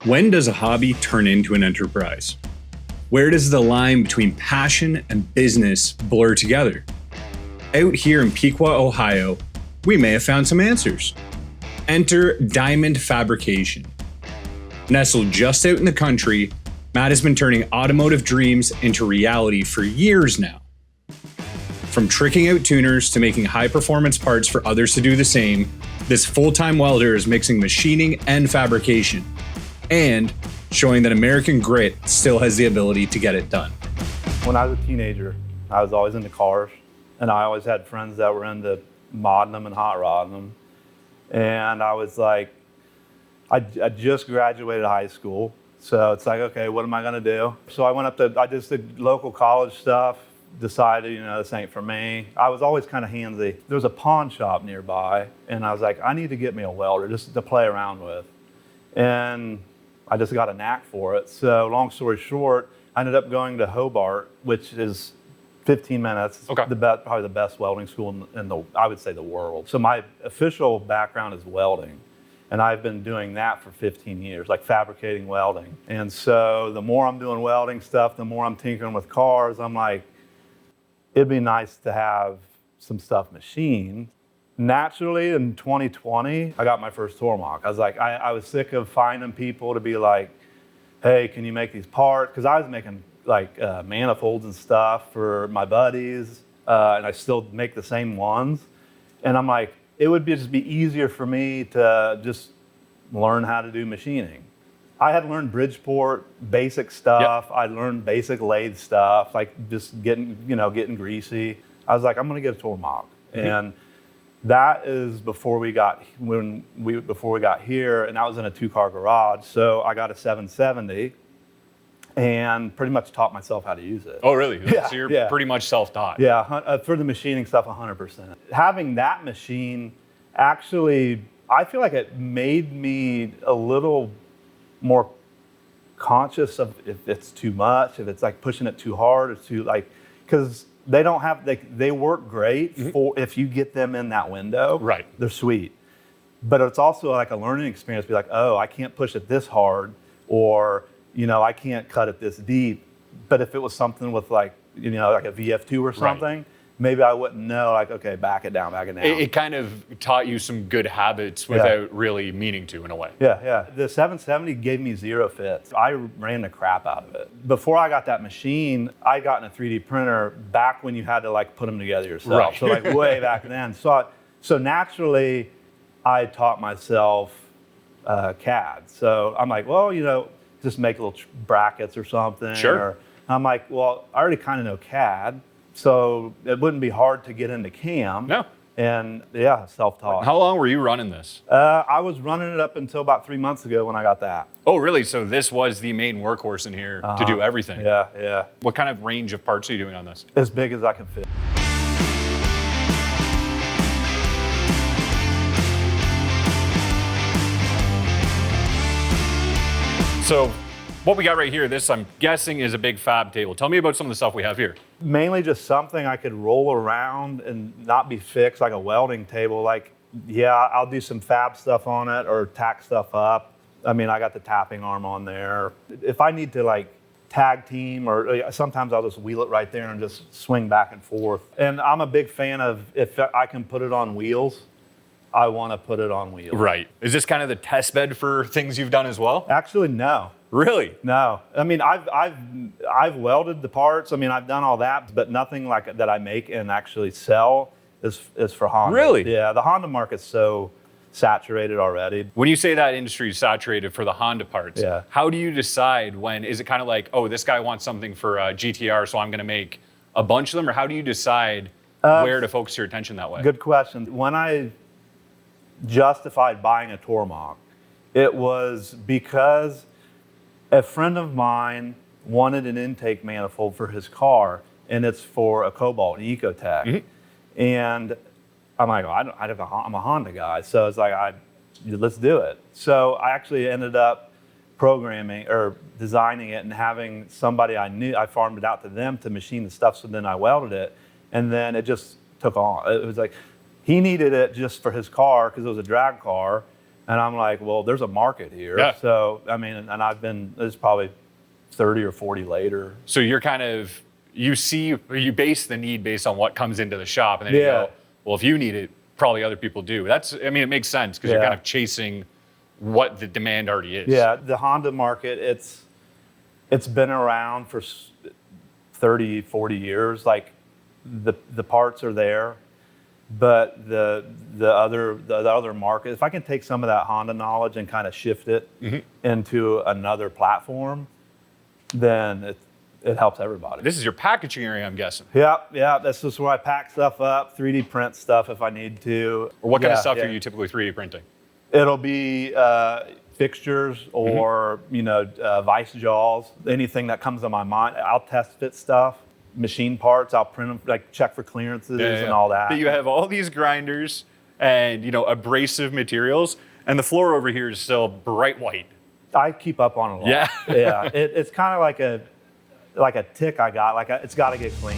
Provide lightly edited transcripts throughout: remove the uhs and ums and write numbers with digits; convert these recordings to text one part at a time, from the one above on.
When does a hobby turn into an enterprise? Where does the line between passion and business blur together? Out here in Pequot, Ohio, we may have found some answers. Enter Dyemond Fabrication. Nestled just out in the country, Matt has been turning automotive dreams into reality for years now. From tricking out tuners to making high-performance parts for others to do the same, this full-time welder is mixing machining and fabrication, and showing that American grit still has the ability to get it done. When I was a teenager, I was always into cars, and I always had friends that were into modding them and hot rodding them. And I was like, I just graduated high school, so it's like, okay, what am I gonna do? So I just did local college stuff, decided, this ain't for me. I was always kind of handsy. There was a pawn shop nearby, and I was like, I need to get me a welder just to play around with. And I just got a knack for it. So long story short, I ended up going to Hobart, which is 15 minutes, Okay. Probably the best welding school I would say the world. So my official background is welding, and I've been doing that for 15 years, like fabricating welding. And so the more I'm doing welding stuff, the more I'm tinkering with cars. I'm like, it'd be nice to have some stuff machined. Naturally, in 2020, I got my first Tormach. I was like, I was sick of finding people to be like, hey, can you make these parts? Because I was making like manifolds and stuff for my buddies, and I still make the same ones. And I'm like, it would just be easier for me to just learn how to do machining. I had learned Bridgeport, basic stuff. Yep. I learned basic lathe stuff, like just getting greasy. I was like, I'm gonna get a Tormach. Mm-hmm. And that is before we got here, and that was in a 2-car garage. So I got a 770 and pretty much taught myself how to use it. Oh, really? Yeah, so you're pretty much self-taught. Yeah, for the machining stuff, 100%. Having that machine, actually, I feel like it made me a little more conscious of if it's too much, if it's like pushing it too hard, or too because they work great for if you get them in that window. Right. They're sweet. But it's also like a learning experience. Be like, oh, I can't push it this hard, or I can't cut it this deep. But if it was something with like a VF2 or something, right, maybe I wouldn't know, like, okay, back it down. It kind of taught you some good habits without really meaning to, in a way. Yeah. The 770 gave me 0 fits. I ran the crap out of it. Before I got that machine, I got in a 3D printer back when you had to like put them together yourself. Right. So like way back then. So naturally, I taught myself CAD. So I'm like, well, just make little brackets or something. Sure. Or I'm like, well, I already kind of know CAD. So it wouldn't be hard to get into CAM. No. And self-taught. How long were you running this? I was running it up until about 3 months ago when I got that. Oh, really? So this was the main workhorse in here to do everything? Yeah. What kind of range of parts are you doing on this? As big as I can fit. So what we got right here, this I'm guessing is a big fab table. Tell me about some of the stuff we have here. Mainly just something I could roll around and not be fixed, like a welding table. Like, I'll do some fab stuff on it or tack stuff up. I mean, I got the tapping arm on there. If I need to like tag team, or sometimes I'll just wheel it right there and just swing back and forth. And I'm a big fan of, if I can put it on wheels, I want to put it on wheels. Right. Is this kind of the test bed for things you've done as well? Actually, no. Really? No. I mean, I've welded the parts. I mean, I've done all that, but nothing like that I make and actually sell is for Honda. Really? Yeah. The Honda market's so saturated already. When you say that industry is saturated for the Honda parts, how do you decide when? Is it kind of like, oh, this guy wants something for GTR, so I'm going to make a bunch of them? Or how do you decide where to focus your attention that way? Good question. When I justified buying a Tormach, it was because a friend of mine wanted an intake manifold for his car, and it's for a Cobalt, an Ecotech. Mm-hmm. And I'm like, I'm a Honda guy, so it's like, let's do it. So I actually ended up programming or designing it and having somebody I knew, I farmed it out to them to machine the stuff, so then I welded it, and then it just took on. It was like, he needed it just for his car because it was a drag car, And I'm like, well, there's a market here. Yeah. So, I mean, and it's probably 30 or 40 later. So you're kind of, you base the need based on what comes into the shop, and then you go, well, if you need it, probably other people do. It makes sense because you're kind of chasing what the demand already is. Yeah, the Honda market, it's been around for 30, 40 years. Like the parts are there, but the other market, if I can take some of that Honda knowledge and kind of shift it into another platform, then it helps everybody. This is your packaging area, I'm guessing. Yeah. That's just where I pack stuff up, 3D print stuff if I need to. Or what kind of stuff are you typically 3D printing? It'll be fixtures or vice jaws, anything that comes to my mind. I'll test fit stuff, machine parts. I'll print them, like check for clearances and all that. But you have all these grinders and abrasive materials, and the floor over here is still bright white. I keep up on it a lot. Yeah. It's kind of like a tick I got. It's got to get clean.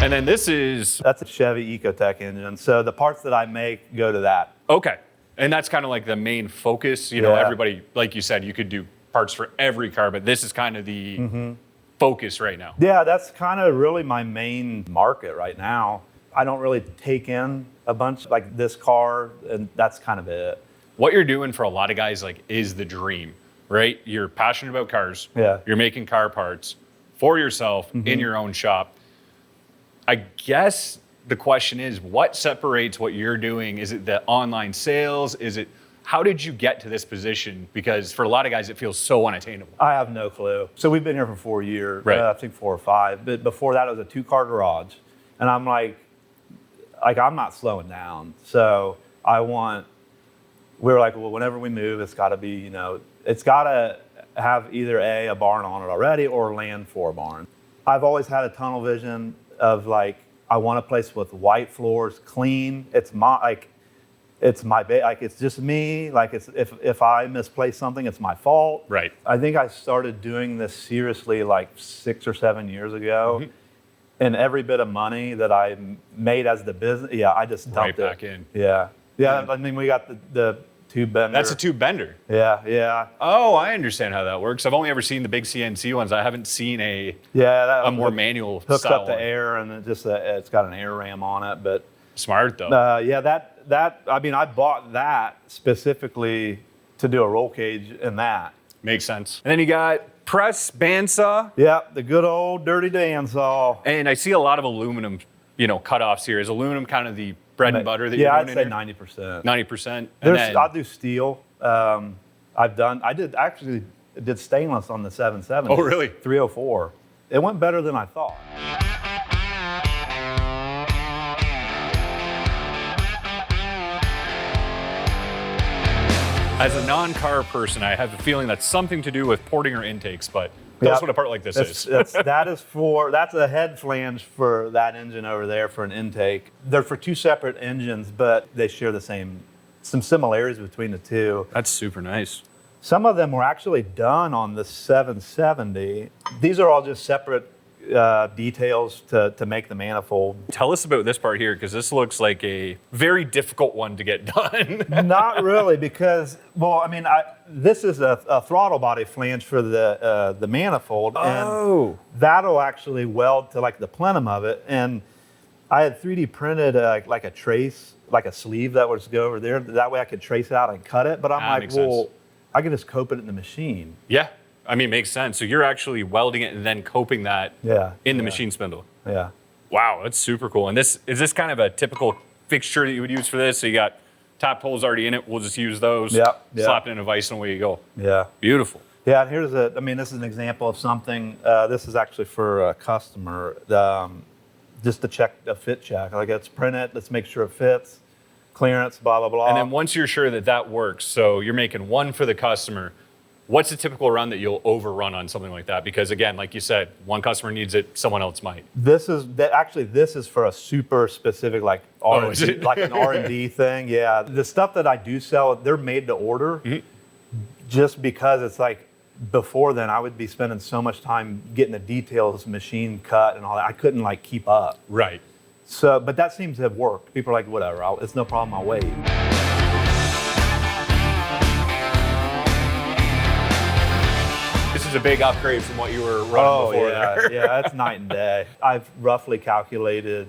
And then that's a Chevy Ecotec engine. So the parts that I make go to that. Okay. And that's kind of like the main focus. Everybody, like you said, you could do parts for every car, but this is kind of the focus right now. Yeah, that's kind of really my main market right now. I don't really take in a bunch like this car, and that's kind of it. What you're doing for a lot of guys is the dream, right? You're passionate about cars. Yeah. You're making car parts for yourself in your own shop. I guess the question is, what separates what you're doing? Is it the online sales? How did you get to this position? Because for a lot of guys, it feels so unattainable. I have no clue. So we've been here for 4 years, right. I think 4 or 5. But before that, it was a 2-car garage. And I'm like, I'm not slowing down. So we were like, well, whenever we move, it's got to be, it's got to have either a barn on it already or land for a barn. I've always had a tunnel vision of I want a place with white floors, clean. It's just me. If I misplace something, it's my fault. Right. I think I started doing this seriously 6 or 7 years ago. And every bit of money that I made as the business, I just dumped right back in. Yeah. I mean, we got the tube bender. That's a tube bender. Yeah. Oh, I understand how that works. I've only ever seen the big CNC ones. I haven't seen a more manual hooks style up the air, and it's got an air ram on it. But smart though. I bought that specifically to do a roll cage in that. Makes sense. And then you got press bandsaw. Yeah, the good old dirty bandsaw. And I see a lot of aluminum, cutoffs here. Is aluminum kind of the bread and butter that you're doing? Yeah, I'd say 90%. 90%. I'll do steel. I did stainless on the 770. Oh, really? 304. It went better than I thought. As a non-car person, I have a feeling that's something to do with porting or intakes, but that's what a part like this is. That's a head flange for that engine over there for an intake. They're for 2 separate engines, but they share some similarities between the two. That's super nice. Some of them were actually done on the 770. These are all just separate details to make the manifold. Tell us about this part here, because this looks like a very difficult one to get done. Not really, because, this is a throttle body flange for the manifold. Oh. And that'll actually weld to the plenum of it. And I had 3D printed a trace, a sleeve that was go over there. That way I could trace it out and cut it. But I'm sense. I can just cope it in the machine. Yeah. Makes sense. So you're actually welding it and then coping that in the machine spindle. Yeah. Wow, that's super cool. And is this kind of a typical fixture that you would use for this? So you got tap holes already in it. We'll just use those. Slap it in a vise and away you go. Yeah. Beautiful. Yeah, and this is an example of something. This is actually for a customer, just to check a fit check. Let's print it. Let's make sure it fits. Clearance, blah, blah, blah. And then once you're sure that works, so you're making one for the customer, what's a typical run that you'll overrun on something like that? Because again, like you said, one customer needs it, someone else might. This is for a super specific R&D, an R&D thing. Yeah, the stuff that I do sell, they're made to order, just because it's before then, I would be spending so much time getting the details, machine cut and all that. I couldn't like keep up. Right. So, but that seems to have worked. People are like, whatever, it's no problem, I'll wait. This is a big upgrade from what you were running before. Yeah, it's night and day. I've roughly calculated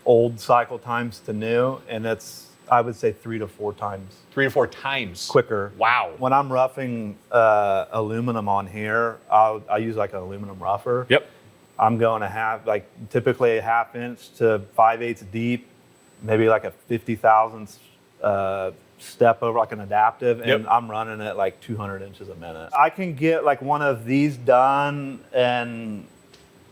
old cycle times to new, and it's, I would say 3 to 4 times. 3 to 4 times quicker. Wow. When I'm roughing aluminum on here, I use like an aluminum rougher. Yep. I'm going to have like typically a 1/2 inch to 5/8 deep, maybe like a 50 thousandths step over, like an adaptive, and Yep. I'm running at like 200 inches a minute. I can get like one of these done and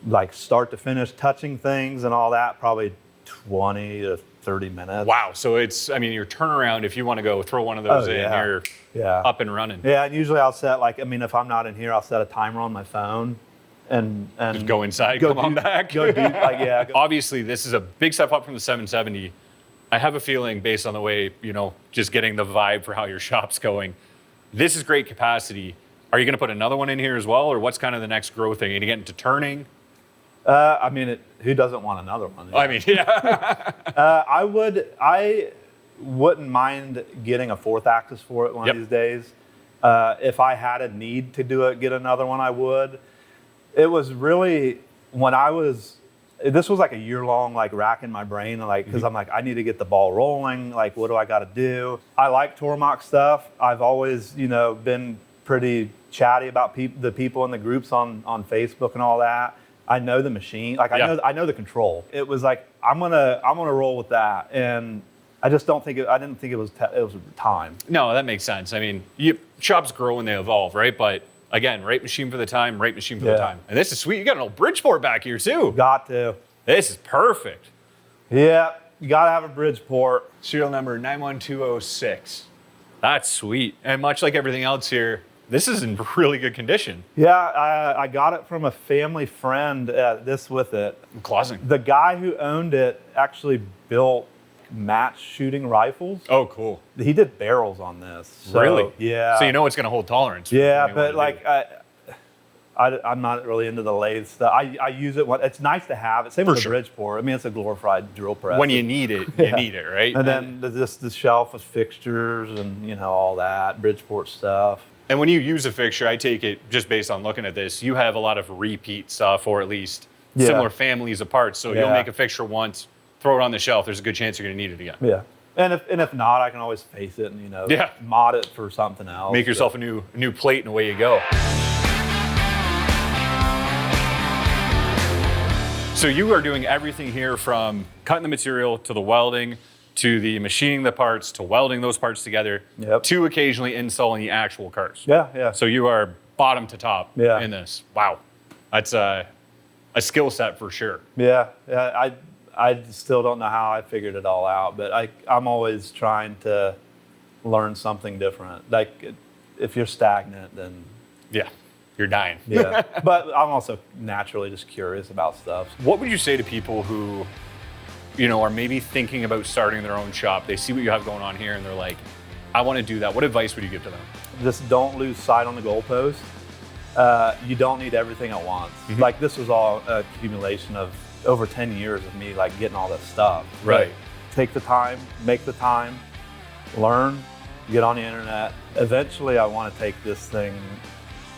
like start to finish touching things and all that, probably 20 to 30 minutes. Wow. So it's, I mean, your turnaround, if you want to go throw one of those in, you're up and running. Yeah, and usually I'll set like, I mean, if I'm not in here, I'll set a timer on my phone and just go inside, come on back. Go do, like, yeah. Obviously, this is a big step up from the 770. I have a feeling, based on the way, you know, just getting the vibe for how your shop's going, this is great capacity. Are you going to put another one in here as well, or what's kind of the next growth thing? Are you going to get into turning? I mean, who doesn't want another one? I mean, yeah. I wouldn't mind getting a 4th axis for it one of these days. If I had a need to do it, get another one, I would. It was really, this was like a year-long like racking my brain, like, because I'm like, I need to get the ball rolling. Like, what do I got to do? I like Tormach stuff. I've always, you know, been pretty chatty about the people in the groups on Facebook and all that. I know the machine, like I know the control. It was like I'm gonna roll with that, and I just don't think I didn't think it was time. No, that makes sense. I mean, shops grow and they evolve, right? But again, right machine for the time, right machine for the time. And this is sweet. You got an old Bridgeport back here too. Got to. This is perfect. Yeah, you gotta have a Bridgeport. Serial number 91206. That's sweet. And much like everything else here, this is in really good condition. Yeah, I got it from a family friend. This with it. Closing. The guy who owned it actually built match shooting rifles. Oh, cool. He did barrels on this. So, really? Yeah. So you know it's going to hold tolerance. Yeah, but like I'm not really into the lathe stuff. I use it when it's nice to have it. Same with the Bridgeport. I mean, it's a glorified drill press. When you need it, you need it, right? And then the shelf with fixtures and, you know, all that Bridgeport stuff. And when you use a fixture, I take it just based on looking at this, you have a lot of repeat stuff, or at least similar families of parts. So you'll make a fixture once, throw it on the shelf. There's a good chance you're going to need it again. Yeah. And if not, I can always face it and, you know, mod it for something else. Make yourself a new plate and away you go. So you are doing everything here from cutting the material to the welding, to the machining the parts, to welding those parts together, to occasionally installing the actual cars. Yeah. So you are bottom to top in this. Wow. That's a skill set for sure. Yeah. I still don't know how I figured it all out, but I'm always trying to learn something different. Like, if you're stagnant, then... Yeah, you're dying. Yeah. But I'm also naturally just curious about stuff. What would you say to people who, you know, are maybe thinking about starting their own shop? They see what you have going on here and they're like, I want to do that. What advice would you give to them? Just don't lose sight on the goalpost. You don't need everything at once. Like, this was all an accumulation of over 10 years of me like getting all this stuff. Right. But take the time, make the time, learn, get on the internet. Eventually I want to take this thing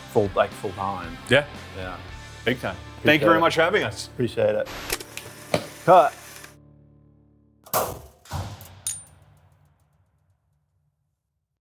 full time. Yeah. Yeah. Big time. Thank you very much for having us. Appreciate it. Cut.